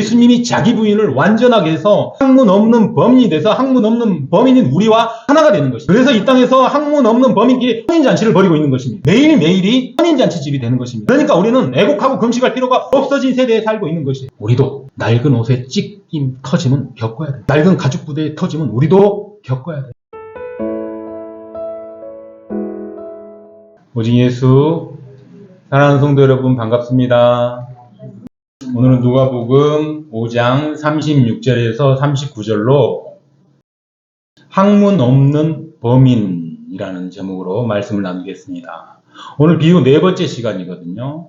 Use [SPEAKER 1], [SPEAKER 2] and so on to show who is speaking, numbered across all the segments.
[SPEAKER 1] 예수님이 자기 부인을 완전하게 해서 학문 없는 범인이 돼서 학문 없는 범인인 우리와 하나가 되는 것입니다. 그래서 이 땅에서 학문 없는 범인끼리 혼인잔치를 벌이고 있는 것입니다. 매일매일이 혼인잔치집이 되는 것입니다. 그러니까 우리는 애국하고 금식할 필요가 없어진 세대에 살고 있는 것이에요. 우리도 낡은 옷에 찢김 터짐은 겪어야 돼요. 낡은 가죽 부대에 터짐은 우리도 겪어야 돼요. 오직 예수, 사랑하는 성도 여러분 반갑습니다. 오늘은 누가복음 5장 36절에서 39절로 학문 없는 범인이라는 제목으로 말씀을 나누겠습니다. 오늘 비유 네 번째 시간이거든요.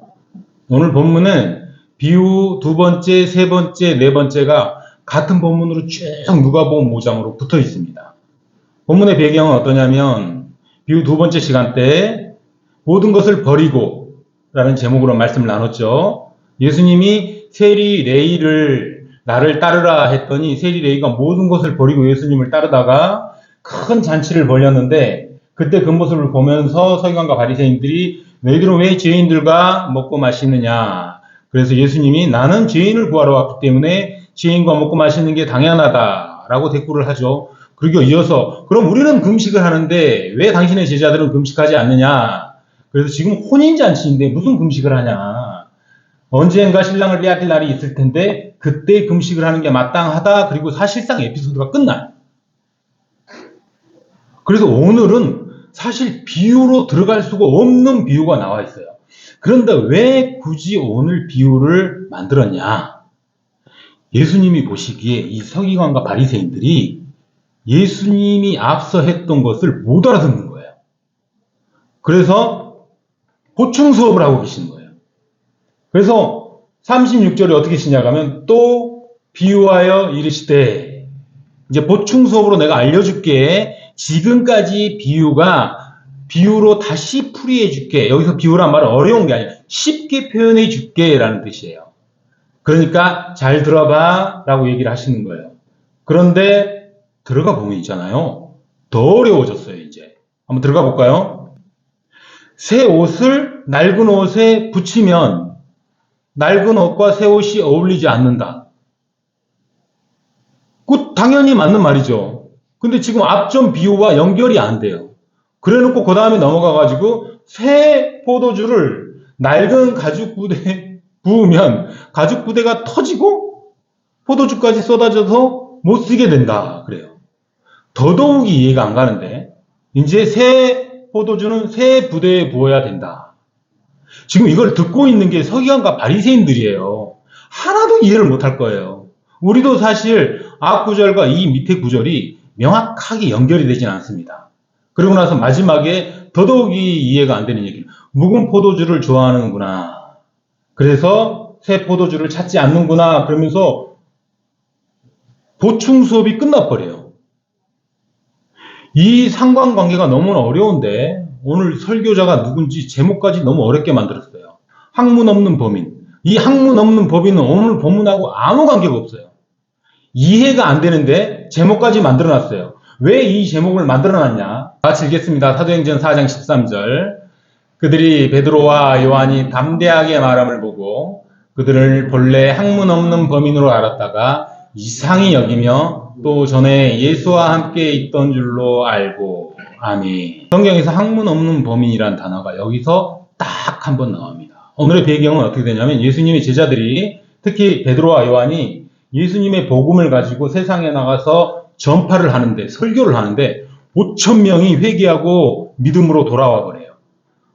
[SPEAKER 1] 오늘 본문은 비유 두 번째, 세 번째, 네 번째가 같은 본문으로 쭉 누가복음 5장으로 붙어 있습니다. 본문의 배경은 어떠냐면 비유 두 번째 시간 때 모든 것을 버리고 라는 제목으로 말씀을 나눴죠. 예수님이 세리 레이를 나를 따르라 했더니 세리 레이가 모든 것을 버리고 예수님을 따르다가 큰 잔치를 벌였는데 그때 그 모습을 보면서 서기관과 바리새인들이 너희들은 왜 죄인들과 먹고 마시느냐. 그래서 예수님이 나는 죄인을 구하러 왔기 때문에 죄인과 먹고 마시는 게 당연하다라고 대꾸를 하죠. 그리고 이어서 그럼 우리는 금식을 하는데 왜 당신의 제자들은 금식하지 않느냐. 그래서 지금 혼인잔치인데 무슨 금식을 하냐. 언젠가 신랑을 빼앗길 날이 있을 텐데 그때 금식을 하는 게 마땅하다. 그리고 사실상 에피소드가 끝나요. 그래서 오늘은 사실 비유로 들어갈 수가 없는 비유가 나와 있어요. 그런데 왜 굳이 오늘 비유를 만들었냐? 예수님이 보시기에 이 서기관과 바리새인들이 예수님이 앞서 했던 것을 못 알아듣는 거예요. 그래서 보충 수업을 하고 계시는 거예요. 그래서 36절에 어떻게 시작하면 또 비유하여 이르시되 이제 보충 수업으로 내가 알려줄게. 지금까지 비유로 다시 풀이해 줄게. 여기서 비유란 말은 어려운 게 아니라 쉽게 표현해 줄게 라는 뜻이에요. 그러니까 잘 들어봐 라고 얘기를 하시는 거예요. 그런데 들어가 보면 있잖아요. 더 어려워졌어요. 이제 한번 들어가 볼까요? 새 옷을 낡은 옷에 붙이면 낡은 옷과 새 옷이 어울리지 않는다. 그 당연히 맞는 말이죠. 근데 지금 앞전 비유와 연결이 안 돼요. 그래놓고 그 다음에 넘어가가지고 새 포도주를 낡은 가죽 부대에 부으면 가죽 부대가 터지고 포도주까지 쏟아져서 못 쓰게 된다. 그래요. 더더욱이 이해가 안 가는데 이제 새 포도주는 새 부대에 부어야 된다. 지금 이걸 듣고 있는 게 서기관과 바리새인들이에요. 하나도 이해를 못할 거예요. 우리도 사실 앞 구절과 이 밑에 구절이 명확하게 연결이 되진 않습니다. 그리고 나서 마지막에 더더욱이 이해가 안 되는 얘기는 묵은 포도주를 좋아하는구나. 그래서 새 포도주를 찾지 않는구나. 그러면서 보충 수업이 끝나버려요. 이 상관관계가 너무나 어려운데 오늘 설교자가 누군지 제목까지 너무 어렵게 만들었어요. 학문 없는 범인. 이 학문 없는 범인은 오늘 본문하고 아무 관계가 없어요. 이해가 안 되는데 제목까지 만들어놨어요. 왜 이 제목을 만들어놨냐? 같이 읽겠습니다. 사도행전 4장 13절. 그들이 베드로와 요한이 담대하게 말함을 보고 그들을 본래 학문 없는 범인으로 알았다가 이상히 여기며 또 전에 예수와 함께 있던 줄로 알고. 아멘. 성경에서 학문 없는 범인이란 단어가 여기서 딱 한 번 나옵니다. 오늘의 배경은 어떻게 되냐면 예수님의 제자들이 특히 베드로와 요한이 예수님의 복음을 가지고 세상에 나가서 전파를 하는데 설교를 하는데 5,000명이 회개하고 믿음으로 돌아와 버려요.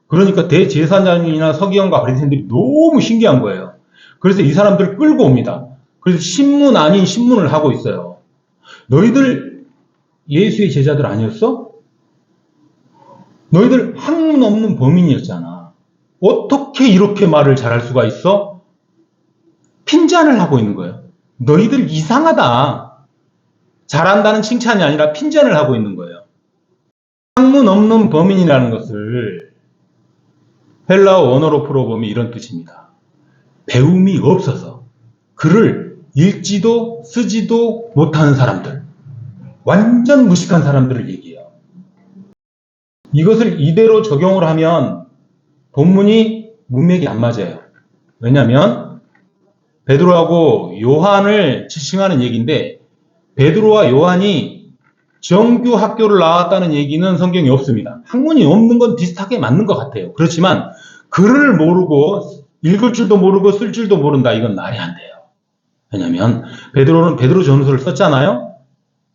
[SPEAKER 1] 그러니까 대제사장이나 서기관과 바리새인들이 너무 신기한 거예요. 그래서 이 사람들을 끌고 옵니다. 그래서 신문 아닌 신문을 하고 있어요. 너희들 예수의 제자들 아니었어? 너희들 학문 없는 범인이었잖아. 어떻게 이렇게 말을 잘할 수가 있어? 핀잔을 하고 있는 거예요. 너희들 이상하다. 잘한다는 칭찬이 아니라 핀잔을 하고 있는 거예요. 학문 없는 범인이라는 것을 헬라어 원어로 풀어보면 이런 뜻입니다. 배움이 없어서 글을 읽지도 쓰지도 못하는 사람들. 완전 무식한 사람들을 얘기해요. 이것을 이대로 적용을 하면 본문이 문맥이 안 맞아요. 왜냐하면 베드로하고 요한을 지칭하는 얘기인데, 베드로와 요한이 정규 학교를 나왔다는 얘기는 성경에 없습니다. 학문이 없는 건 비슷하게 맞는 것 같아요. 그렇지만 글을 모르고 읽을 줄도 모르고 쓸 줄도 모른다, 이건 말이 안 돼요. 왜냐하면 베드로는 베드로 전서를 썼잖아요.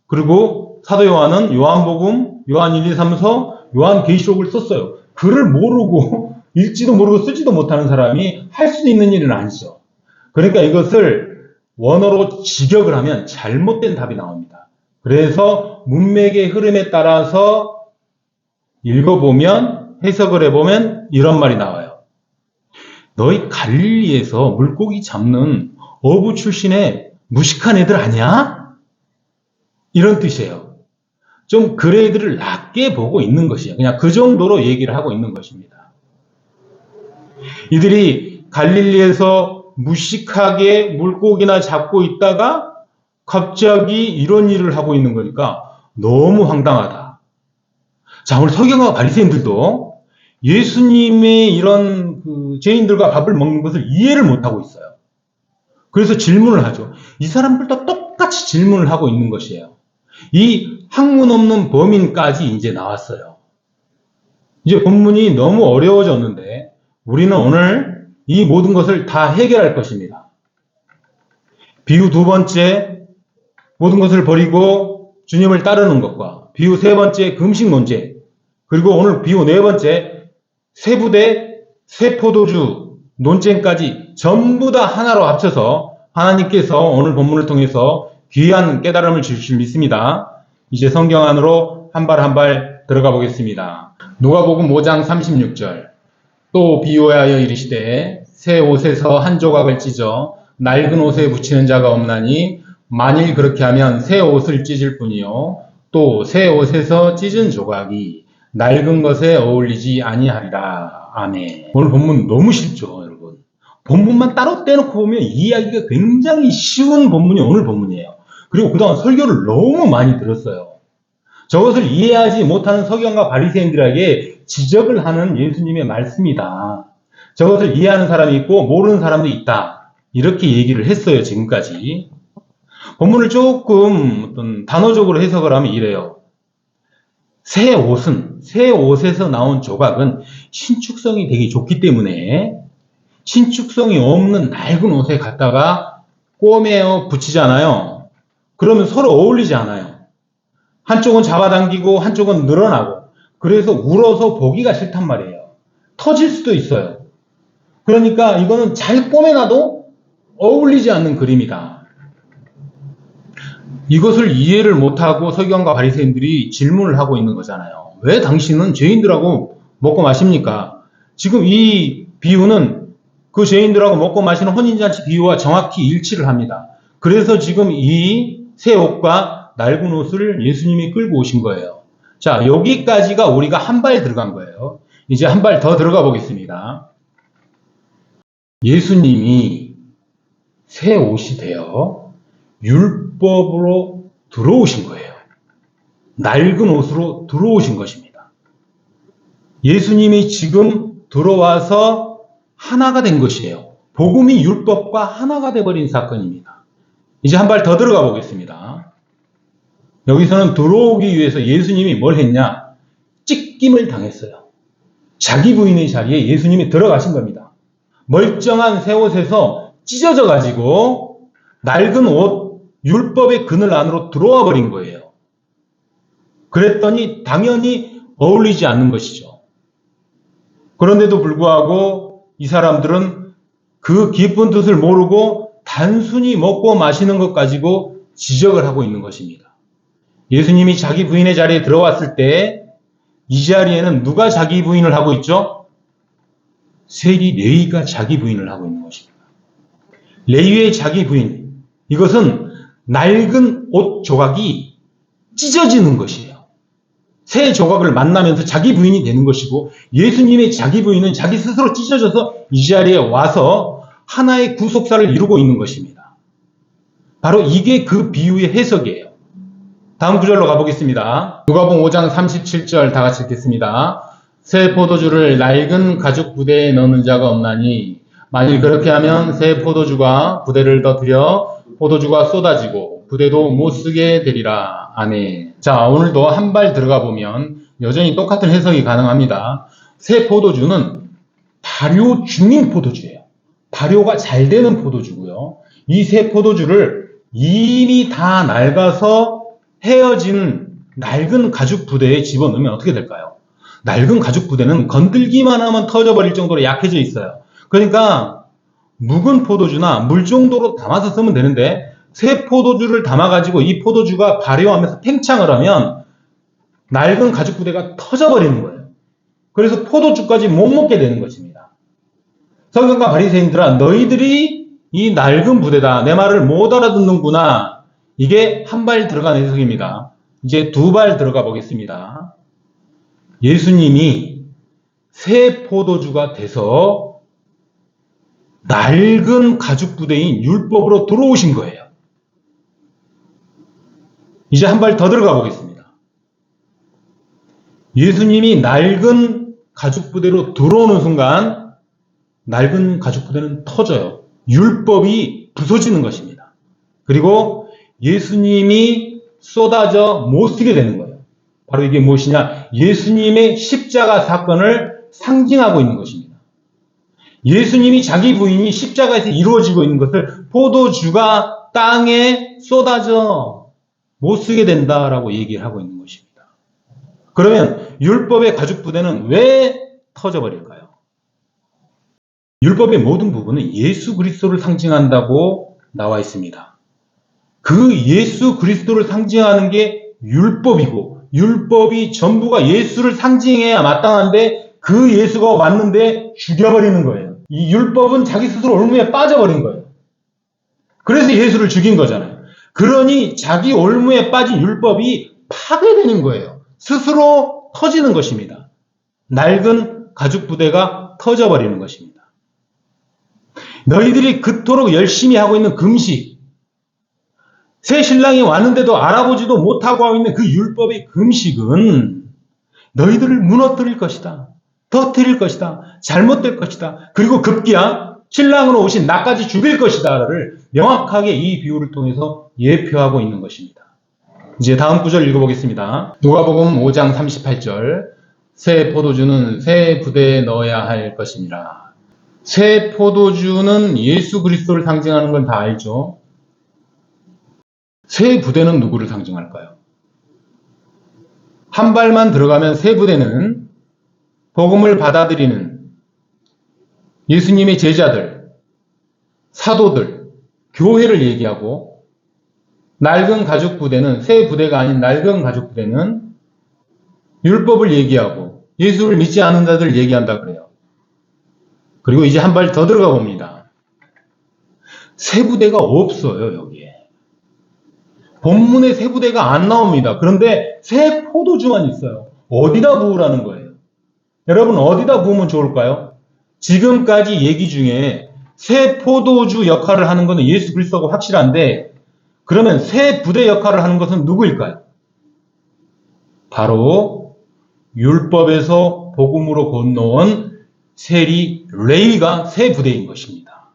[SPEAKER 1] 그리고 사도 요한은 요한복음, 요한 1, 2, 3서, 요한 계시록을 썼어요. 글을 모르고 읽지도 모르고 쓰지도 못하는 사람이 할 수 있는 일은 아니죠. 그러니까 이것을 원어로 직역을 하면 잘못된 답이 나옵니다. 그래서 문맥의 흐름에 따라서 읽어보면, 해석을 해보면 이런 말이 나와요. 너희 갈릴리에서 물고기 잡는 어부 출신의 무식한 애들 아니야? 이런 뜻이에요. 좀 그 애들을 낮게 보고 있는 것이에요. 그냥 그 정도로 얘기를 하고 있는 것입니다. 이들이 갈릴리에서 무식하게 물고기나 잡고 있다가 갑자기 이런 일을 하고 있는 거니까 너무 황당하다. 자, 오늘 서기관과 바리새인들도 예수님의 이런 죄인들과 밥을 먹는 것을 이해를 못하고 있어요. 그래서 질문을 하죠. 이 사람들도 똑같이 질문을 하고 있는 것이에요. 이 학문 없는 범인까지 이제 나왔어요. 이제 본문이 너무 어려워졌는데 우리는 오늘 이 모든 것을 다 해결할 것입니다. 비유 두 번째, 모든 것을 버리고 주님을 따르는 것과 비유 세 번째, 금식 논제, 그리고 오늘 비유 네 번째, 세부대, 세포도주 논쟁까지 전부 다 하나로 합쳐서 하나님께서 오늘 본문을 통해서 귀한 깨달음을 주실 줄 믿습니다. 이제 성경 안으로 한 발 한 발 들어가 보겠습니다. 누가복음 5장 36절. 또 비유하여 이르시되 새 옷에서 한 조각을 찢어 낡은 옷에 붙이는 자가 없나니 만일 그렇게 하면 새 옷을 찢을 뿐이요 또 새 옷에서 찢은 조각이 낡은 것에 어울리지 아니하리라. 아멘. 오늘 본문 너무 쉽죠, 여러분. 본문만 따로 떼놓고 보면 이해하기가 굉장히 쉬운 본문이 오늘 본문이에요. 그리고 그동안 설교를 너무 많이 들었어요. 저것을 이해하지 못하는 서기관과 바리새인들에게 지적을 하는 예수님의 말씀이다. 저것을 이해하는 사람이 있고 모르는 사람도 있다. 이렇게 얘기를 했어요, 지금까지. 본문을 조금 어떤 단어적으로 해석을 하면 이래요. 새 옷에서 나온 조각은 신축성이 되게 좋기 때문에 신축성이 없는 낡은 옷에 갖다가 꼬매어 붙이잖아요. 그러면 서로 어울리지 않아요. 한쪽은 잡아당기고 한쪽은 늘어나고, 그래서 울어서 보기가 싫단 말이에요. 터질 수도 있어요. 그러니까 이거는 잘 꼬매놔도 어울리지 않는 그림이다. 이것을 이해를 못하고 서기관과 바리새인들이 질문을 하고 있는 거잖아요. 왜 당신은 죄인들하고 먹고 마십니까? 지금 이 비유는 그 죄인들하고 먹고 마시는 혼인잔치 비유와 정확히 일치를 합니다. 그래서 지금 이 새 옷과 낡은 옷을 예수님이 끌고 오신 거예요. 자, 여기까지가 우리가 한 발 들어간 거예요. 이제 한 발 더 들어가 보겠습니다. 예수님이 새 옷이 되어 율법으로 들어오신 거예요. 낡은 옷으로 들어오신 것입니다. 예수님이 지금 들어와서 하나가 된 것이에요. 복음이 율법과 하나가 돼버린 사건입니다. 이제 한 발 더 들어가 보겠습니다. 여기서는 들어오기 위해서 예수님이 뭘 했냐? 찢김을 당했어요. 자기 부인의 자리에 예수님이 들어가신 겁니다. 멀쩡한 새 옷에서 찢어져 가지고 낡은 옷, 율법의 그늘 안으로 들어와 버린 거예요. 그랬더니 당연히 어울리지 않는 것이죠. 그런데도 불구하고 이 사람들은 그 깊은 뜻을 모르고 단순히 먹고 마시는 것 가지고 지적을 하고 있는 것입니다. 예수님이 자기 부인의 자리에 들어왔을 때 이 자리에는 누가 자기 부인을 하고 있죠? 세리 레위가 자기 부인을 하고 있는 것입니다. 레위의 자기 부인, 이것은 낡은 옷 조각이 찢어지는 것이에요. 새 조각을 만나면서 자기 부인이 되는 것이고, 예수님의 자기 부인은 자기 스스로 찢어져서 이 자리에 와서 하나의 구속사를 이루고 있는 것입니다. 바로 이게 그 비유의 해석이에요. 다음 구절로 가보겠습니다. 누가복음 5장 37절 다 같이 읽겠습니다. 새 포도주를 낡은 가죽 부대에 넣는 자가 없나니 만일 그렇게 하면 새 포도주가 부대를 더 들여 포도주가 쏟아지고 부대도 못 쓰게 되리라. 아멘. 자, 오늘도 한 발 들어가 보면 여전히 똑같은 해석이 가능합니다. 새 포도주는 발효 중인 포도주예요. 발효가 잘 되는 포도주고요. 이 새 포도주를 이미 다 낡아서 헤어진 낡은 가죽 부대에 집어넣으면 어떻게 될까요? 낡은 가죽 부대는 건들기만 하면 터져버릴 정도로 약해져 있어요. 그러니까 묵은 포도주나 물 정도로 담아서 쓰면 되는데 새 포도주를 담아가지고 이 포도주가 발효하면서 팽창을 하면 낡은 가죽 부대가 터져버리는 거예요. 그래서 포도주까지 못 먹게 되는 것입니다. 성경과 바리새인들아, 너희들이 이 낡은 부대다. 내 말을 못 알아듣는구나. 이게 한 발 들어간 해석입니다. 이제 두 발 들어가 보겠습니다. 예수님이 새 포도주가 돼서 낡은 가죽 부대인 율법으로 들어오신 거예요. 이제 한 발 더 들어가 보겠습니다. 예수님이 낡은 가죽 부대로 들어오는 순간 낡은 가죽 부대는 터져요. 율법이 부서지는 것입니다. 그리고 예수님이 쏟아져 못 쓰게 되는 거예요. 바로 이게 무엇이냐? 예수님의 십자가 사건을 상징하고 있는 것입니다. 예수님이 자기 부인이 십자가에서 이루어지고 있는 것을 포도주가 땅에 쏟아져 못 쓰게 된다라고 얘기를 하고 있는 것입니다. 그러면 율법의 가죽 부대는 왜 터져버릴까요? 율법의 모든 부분은 예수 그리스도를 상징한다고 나와 있습니다. 그 예수 그리스도를 상징하는 게 율법이고 율법이 전부가 예수를 상징해야 마땅한데 그 예수가 왔는데 죽여버리는 거예요. 이 율법은 자기 스스로 올무에 빠져버린 거예요. 그래서 예수를 죽인 거잖아요. 그러니 자기 올무에 빠진 율법이 파괴되는 거예요. 스스로 터지는 것입니다. 낡은 가죽 부대가 터져버리는 것입니다. 너희들이 그토록 열심히 하고 있는 금식, 새 신랑이 왔는데도 알아보지도 못하고 하고 있는 그 율법의 금식은 너희들을 무너뜨릴 것이다. 터뜨릴 것이다. 잘못될 것이다. 그리고 급기야 신랑으로 오신 나까지 죽일 것이다를 명확하게 이 비유를 통해서 예표하고 있는 것입니다. 이제 다음 구절 읽어보겠습니다. 누가복음 5장 38절. 새 포도주는 새 부대에 넣어야 할 것이니라. 새 포도주는 예수 그리스도를 상징하는 건 다 알죠. 새 부대는 누구를 상징할까요? 한 발만 들어가면 새 부대는 복음을 받아들이는 예수님의 제자들, 사도들, 교회를 얘기하고 낡은 가죽 부대는 새 부대가 아닌 낡은 가죽 부대는 율법을 얘기하고 예수를 믿지 않는 자들을 얘기한다 그래요. 그리고 이제 한 발 더 들어가 봅니다. 새 부대가 없어요, 여기에. 본문에 새 부대가 안 나옵니다. 그런데 새 포도주만 있어요. 어디다 부으라는 거예요? 여러분, 어디다 부으면 좋을까요? 지금까지 얘기 중에 새 포도주 역할을 하는 것은 예수 그리스도가 확실한데, 그러면 새 부대 역할을 하는 것은 누구일까요? 바로 율법에서 복음으로 건너온 세리 레위가 새 부대인 것입니다.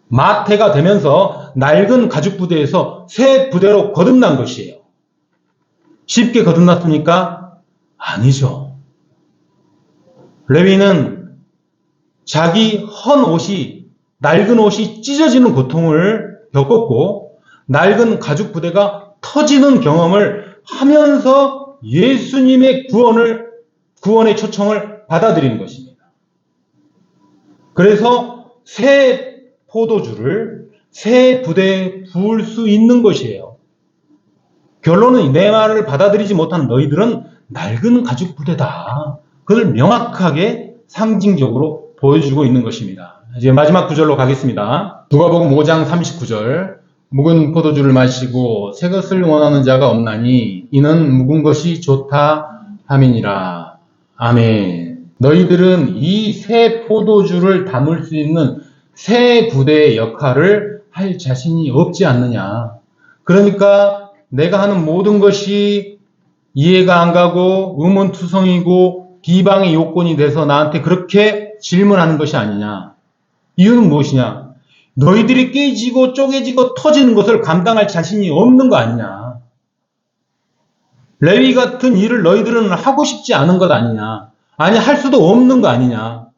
[SPEAKER 1] 마태가 되면서 낡은 가죽 부대에서 새 부대로 거듭난 것이에요. 쉽게 거듭났습니까? 아니죠. 레위는 자기 헌 옷이, 낡은 옷이 찢어지는 고통을 겪었고 낡은 가죽 부대가 터지는 경험을 하면서 예수님의 구원의 초청을 받아들이는 것입니다. 그래서 새 포도주를 새 부대에 부을 수 있는 것이에요. 결론은 내 말을 받아들이지 못하는 너희들은 낡은 가죽 부대다. 그걸 명확하게 상징적으로 보여주고 있는 것입니다. 이제 마지막 구절로 가겠습니다. 누가복음 5장 39절. 묵은 포도주를 마시고 새 것을 원하는 자가 없나니 이는 묵은 것이 좋다 함이니라. 아멘. 너희들은 이 새 포도주를 담을 수 있는 새 부대의 역할을 할 자신이 없지 않느냐. 그러니까 내가 하는 모든 것이 이해가 안 가고 의문투성이고 비방의 요건이 돼서 나한테 그렇게 질문하는 것이 아니냐. 이유는 무엇이냐? 너희들이 깨지고 쪼개지고 터지는 것을 감당할 자신이 없는 거 아니냐? 레위 같은 일을 너희들은 하고 싶지 않은 것 아니냐? 아니, 할 수도 없는 거 아니냐?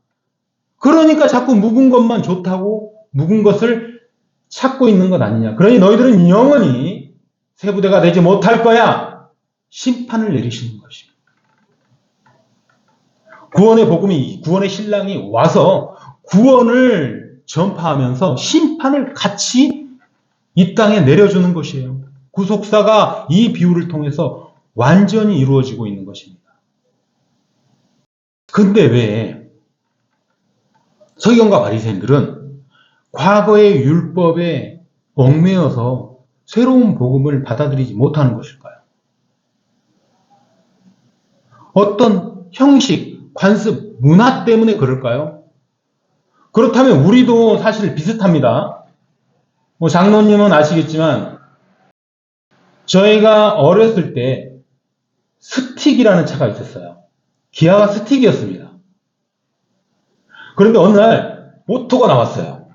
[SPEAKER 1] 그러니까 자꾸 묵은 것만 좋다고 묵은 것을 찾고 있는 것 아니냐? 그러니 너희들은 영원히 새 부대가 되지 못할 거야. 심판을 내리시는 것입니다. 구원의 복음이, 구원의 신랑이 와서 구원을 전파하면서 심판을 같이 이 땅에 내려주는 것이에요. 구속사가 이 비유를 통해서 완전히 이루어지고 있는 것입니다. 근데 왜 서기관과 바리새인들은 과거의 율법에 얽매여서 새로운 복음을 받아들이지 못하는 것일까요? 어떤 형식, 관습, 문화 때문에 그럴까요? 그렇다면 우리도 사실 비슷합니다. 장로님은 아시겠지만 저희가 어렸을 때 스틱이라는 차가 있었어요. 기아가 스틱이었습니다. 그런데 어느 날 오토가 나왔어요.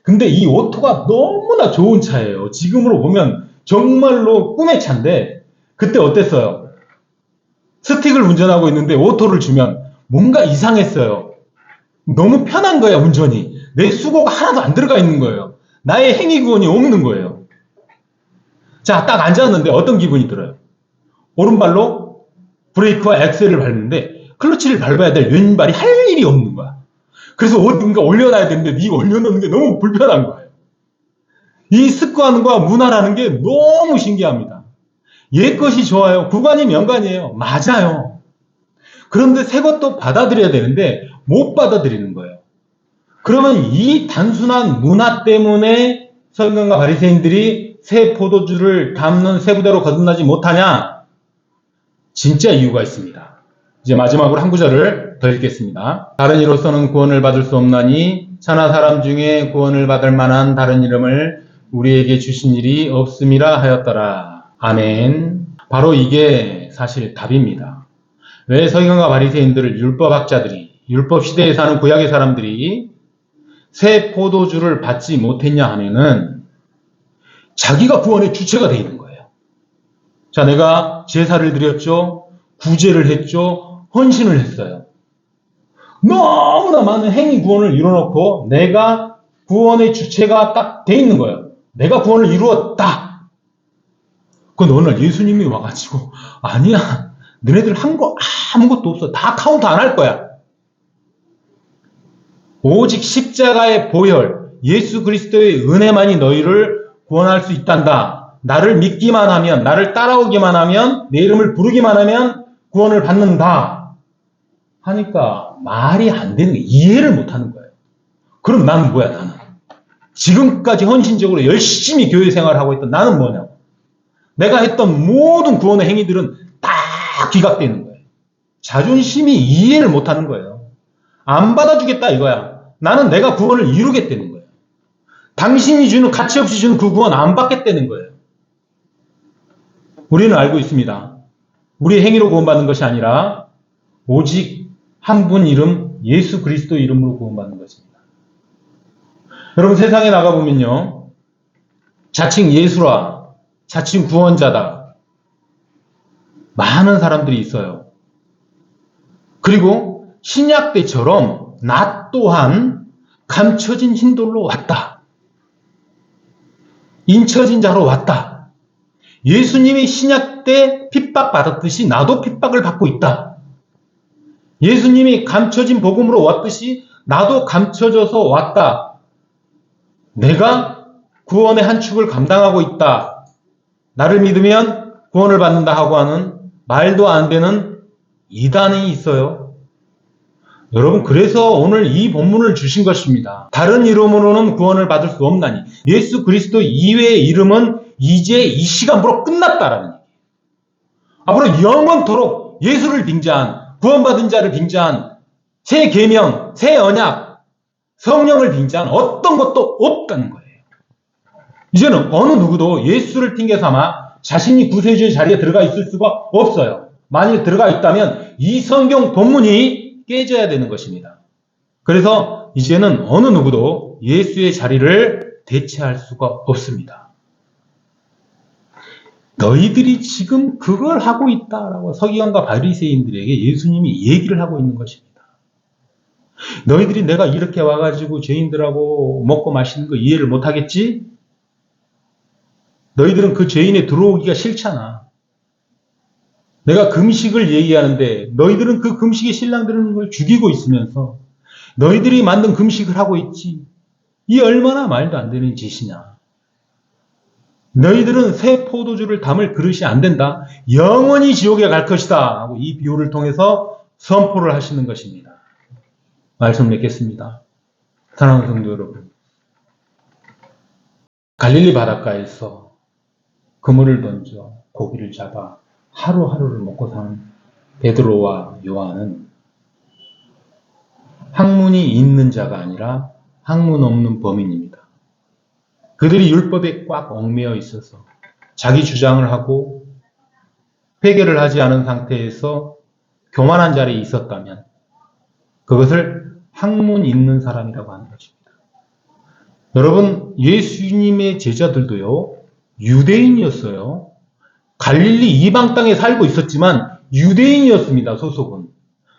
[SPEAKER 1] 근데 이 오토가 너무나 좋은 차예요. 지금으로 보면 정말로 꿈의 차인데 그때 어땠어요? 스틱을 운전하고 있는데 오토를 주면 뭔가 이상했어요. 너무 편한 거야, 운전이. 내 수고가 하나도 안 들어가 있는 거예요. 나의 행위 구원이 없는 거예요. 자, 딱 앉았는데 어떤 기분이 들어요? 오른발로 브레이크와 엑셀을 밟는데 클러치를 밟아야 될 왼발이 할 일이 없는 거야. 그래서 뭔가 올려놔야 되는데 네가 올려놓는 게 너무 불편한 거예요. 이 습관과 문화라는 게 너무 신기합니다. 옛 것이 좋아요. 구간이 명간이에요. 맞아요. 그런데 새 것도 받아들여야 되는데 못 받아들이는 거예요. 그러면 이 단순한 문화 때문에 서기관과 바리새인들이 새 포도주를 담는 새 부대로 거듭나지 못하냐? 진짜 이유가 있습니다. 이제 마지막으로 한 구절을 더 읽겠습니다. 다른 이로서는 구원을 받을 수 없나니 천하 사람 중에 구원을 받을 만한 다른 이름을 우리에게 주신 일이 없음이라 하였더라. 아멘. 바로 이게 사실 답입니다. 왜 서기관과 바리새인들을 율법학자들이, 율법 시대에 사는 구약의 사람들이 새 포도주를 받지 못했냐 하면은 자기가 구원의 주체가 되어 있는 거예요. 자, 내가 제사를 드렸죠. 구제를 했죠. 헌신을 했어요. 너무나 많은 행위 구원을 이뤄놓고 내가 구원의 주체가 딱 돼 있는 거예요. 내가 구원을 이루었다. 그런데 어느 날 예수님이 와가지고 아니야. 너네들 한 거 아무것도 없어. 다 카운트 안 할 거야. 오직 십자가의 보혈, 예수 그리스도의 은혜만이 너희를 구원할 수 있단다. 나를 믿기만 하면, 나를 따라오기만 하면, 내 이름을 부르기만 하면 구원을 받는다. 하니까 말이 안 되는 거예요. 이해를 못 하는 거예요. 그럼 나는 뭐야, 나는? 지금까지 헌신적으로 열심히 교회 생활을 하고 있던 나는 뭐냐고. 내가 했던 모든 구원의 행위들은 다 기각되는 거예요. 자존심이 이해를 못 하는 거예요. 안 받아주겠다 이거야. 나는 내가 구원을 이루겠다는 거예요. 당신이 주는, 가치 없이 주는 그 구원 안 받겠다는 거예요. 우리는 알고 있습니다. 우리의 행위로 구원받는 것이 아니라 오직 한 분 이름, 예수 그리스도 이름으로 구원받는 것입니다. 여러분 세상에 나가보면요. 자칭 예수라, 자칭 구원자다. 많은 사람들이 있어요. 그리고 신약 때처럼 나 또한 감춰진 흰돌로 왔다. 인쳐진 자로 왔다. 예수님이 신약 때 핍박받았듯이 나도 핍박을 받고 있다. 예수님이 감춰진 복음으로 왔듯이 나도 감춰져서 왔다. 내가 구원의 한 축을 감당하고 있다. 나를 믿으면 구원을 받는다 하고 하는 말도 안 되는 이단이 있어요. 여러분 그래서 오늘 이 본문을 주신 것입니다. 다른 이름으로는 구원을 받을 수 없나니 예수 그리스도 이외의 이름은 이제 이 시간부로 끝났다라는 얘기예요. 앞으로 영원토록 예수를 빙자한, 구원받은 자를 빙자한, 새 계명, 새 언약, 성령을 빙자한 어떤 것도 없다는 거예요. 이제는 어느 누구도 예수를 핑계 삼아 자신이 구세주의 자리에 들어가 있을 수가 없어요. 만일 들어가 있다면 이 성경 본문이 깨져야 되는 것입니다. 그래서 이제는 어느 누구도 예수의 자리를 대체할 수가 없습니다. 너희들이 지금 그걸 하고 있다라고 서기관과 바리새인들에게 예수님이 얘기를 하고 있는 것입니다. 너희들이 내가 이렇게 와가지고 죄인들하고 먹고 마시는 거 이해를 못하겠지? 너희들은 그 죄인에 들어오기가 싫잖아. 내가 금식을 얘기하는데 너희들은 그 금식의 신랑들은 걸 죽이고 있으면서 너희들이 만든 금식을 하고 있지. 이 얼마나 말도 안 되는 짓이냐. 너희들은 새 포도주를 담을 그릇이 안 된다. 영원히 지옥에 갈 것이다. 하고 이 비유를 통해서 선포를 하시는 것입니다. 말씀 맺겠습니다. 사랑하는 성도 여러분. 갈릴리 바닷가에서 그물을 던져 고기를 잡아 하루하루를 먹고 사는 베드로와 요한은 학문이 있는 자가 아니라 학문 없는 범인입니다. 그들이 율법에 꽉 얽매여 있어서 자기 주장을 하고 회개를 하지 않은 상태에서 교만한 자리에 있었다면 그것을 학문 있는 사람이라고 하는 것입니다. 여러분, 예수님의 제자들도요, 유대인이었어요. 갈릴리 이방 땅에 살고 있었지만 유대인이었습니다, 소속은.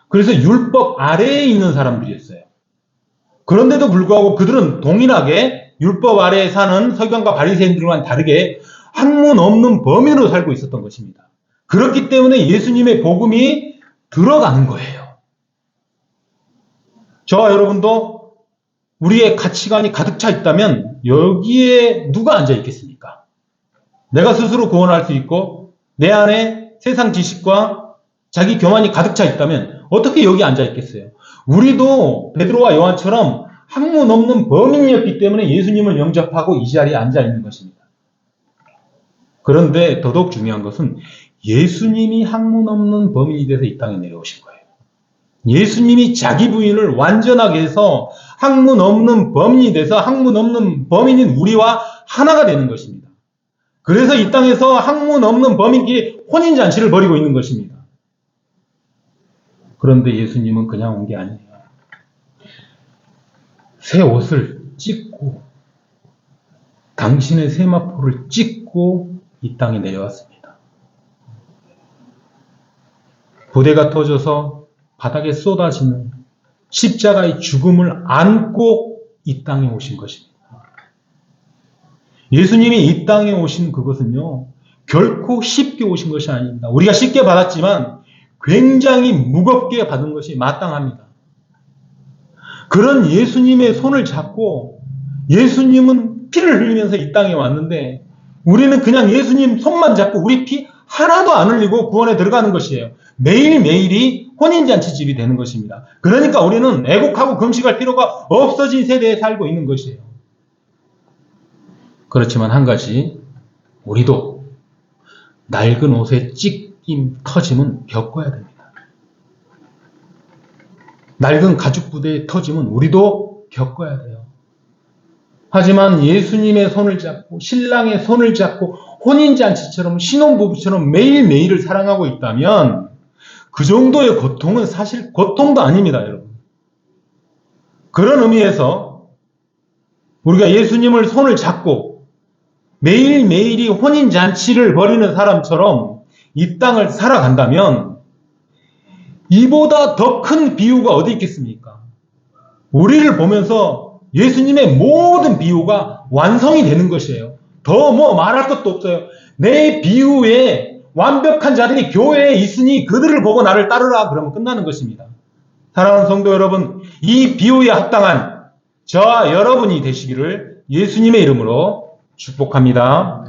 [SPEAKER 1] 그래서 율법 아래에 있는 사람들이었어요. 그런데도 불구하고 그들은 동일하게 율법 아래에 사는 서기관과 바리새인들과는 다르게 학문 없는 범인으로 살고 있었던 것입니다. 그렇기 때문에 예수님의 복음이 들어가는 거예요. 저와 여러분도 우리의 가치관이 가득 차 있다면 여기에 누가 앉아 있겠습니까? 내가 스스로 구원할 수 있고 내 안에 세상 지식과 자기 교만이 가득 차 있다면 어떻게 여기 앉아 있겠어요? 우리도 베드로와 요한처럼 학문 없는 범인이었기 때문에 예수님을 영접하고 이 자리에 앉아 있는 것입니다. 그런데 더더욱 중요한 것은 예수님이 학문 없는 범인이 돼서 이 땅에 내려오신 거예요. 예수님이 자기 부인을 완전하게 해서 학문 없는 범인이 돼서 학문 없는 범인인 우리와 하나가 되는 것입니다. 그래서 이 땅에서 학문 없는 범인끼리 혼인잔치를 벌이고 있는 것입니다. 그런데 예수님은 그냥 온 게 아니에요. 새 옷을 찢고 당신의 세마포를 찢고 이 땅에 내려왔습니다. 부대가 터져서 바닥에 쏟아지는 십자가의 죽음을 안고 이 땅에 오신 것입니다. 예수님이 이 땅에 오신 그것은요, 결코 쉽게 오신 것이 아닙니다. 우리가 쉽게 받았지만 굉장히 무겁게 받은 것이 마땅합니다. 그런 예수님의 손을 잡고 예수님은 피를 흘리면서 이 땅에 왔는데 우리는 그냥 예수님 손만 잡고 우리 피 하나도 안 흘리고 구원에 들어가는 것이에요. 매일매일이 혼인잔치집이 되는 것입니다. 그러니까 우리는 애곡하고 금식할 필요가 없어진 세대에 살고 있는 것이에요. 그렇지만 한 가지, 우리도 낡은 옷의 찢김, 터짐은 겪어야 됩니다. 낡은 가죽 부대의 터짐은 우리도 겪어야 돼요. 하지만 예수님의 손을 잡고 신랑의 손을 잡고 혼인잔치처럼 신혼부부처럼 매일매일을 사랑하고 있다면 그 정도의 고통은 사실 고통도 아닙니다, 여러분. 그런 의미에서 우리가 예수님을 손을 잡고 매일매일이 혼인잔치를 벌이는 사람처럼 이 땅을 살아간다면 이보다 더 큰 비유가 어디 있겠습니까? 우리를 보면서 예수님의 모든 비유가 완성이 되는 것이에요. 더 뭐 말할 것도 없어요. 내 비유에 완벽한 자들이 교회에 있으니 그들을 보고 나를 따르라 그러면 끝나는 것입니다. 사랑하는 성도 여러분, 이 비유에 합당한 저와 여러분이 되시기를 예수님의 이름으로 축복합니다.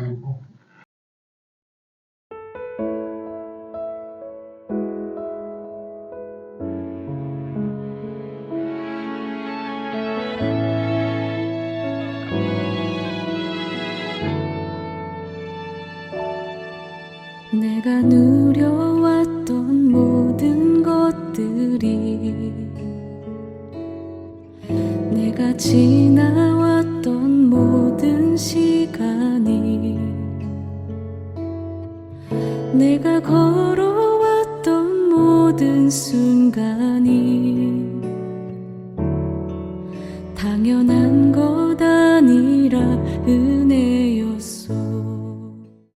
[SPEAKER 2] 내가 누려왔던 모든 것들이 내가 지나왔던 모든 시간이 내가 걸어왔던 모든 순간이 당연한 것 아니라